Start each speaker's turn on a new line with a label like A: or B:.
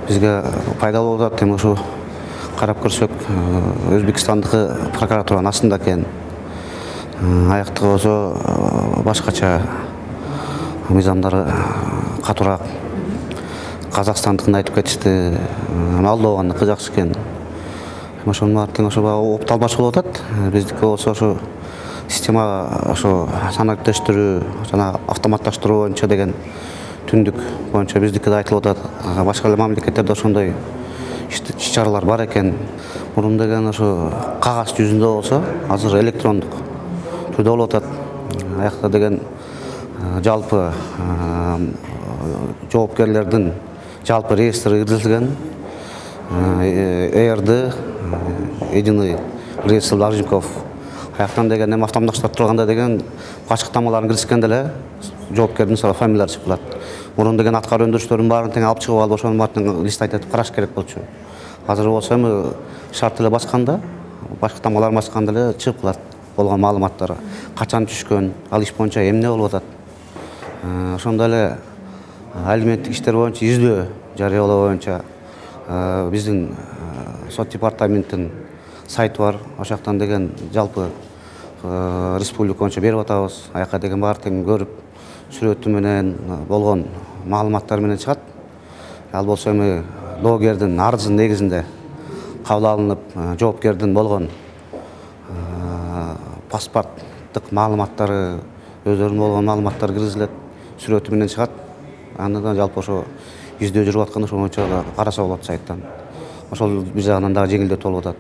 A: бизге пайдалуу болот. Эми ушу карап көрсөк, Өзбекстандыкы прокуратуранын астында экен. Аяктыгы болсо башкача мыйзамдары катуураак. Казакстандыкын айтып кетишти. Молдованыкы жакшы экен. Ошонун баары тең ошо опталбачы болуп атат. Биздики болсо ошо система ошо санариптештирүү жана автоматташтыруу боюнча деген түндүк боюнча биздики да айтылып атат. Башка эле мамлекеттерде ошондой иш-чаралар бар экен. Мурун деген ошо кагаз жүзүндө болсо, азыр электрондук түрдө болуп атат. Аякта деген жалпы жоопкерлердин жалпы реестри киргизилген. ЭРД, единый реестр должников. Аяктан деген эми автоматташтырылганда деген ачыктамаларын киргизгенде эле жоопкердин фамилиясы чыгылат. Мурун деген аткаруу өндүрүштөрүнүн баарын тең алып чыгып алып, ошонун баарын листайт этип караш керек болчу. Азыр болсо эми шарт эле басканда, башкатамаларын басканда эле чыгып калат болгон маалыматтар. Качан түшкөн, ал иш боюнча эмне болуп атат. Ошондой эле алименттик иштер боюнча издөө жарыялоо боюнча биздин сот департаментинин сайты бар. Ошол жактан деген жалпы республика боюнча берип атабыз. Аяка деген баары тең көрүп, сүрөтү менен болгон маалыматтар менен чыгат. Ал болсо эми доогердин арызынын негизинде кабыл алынып, жоопкердин болгон паспорттук маалыматтары, өздөрүнүн болгон маалыматтары киргизилет, сүрөтү менен чыгат. Андан жалпы ошо издөө жүрүп атканда ошо боюнча караса болот сайттан. Ошол биз жагынан дагы жеңилдетүү болуп атат.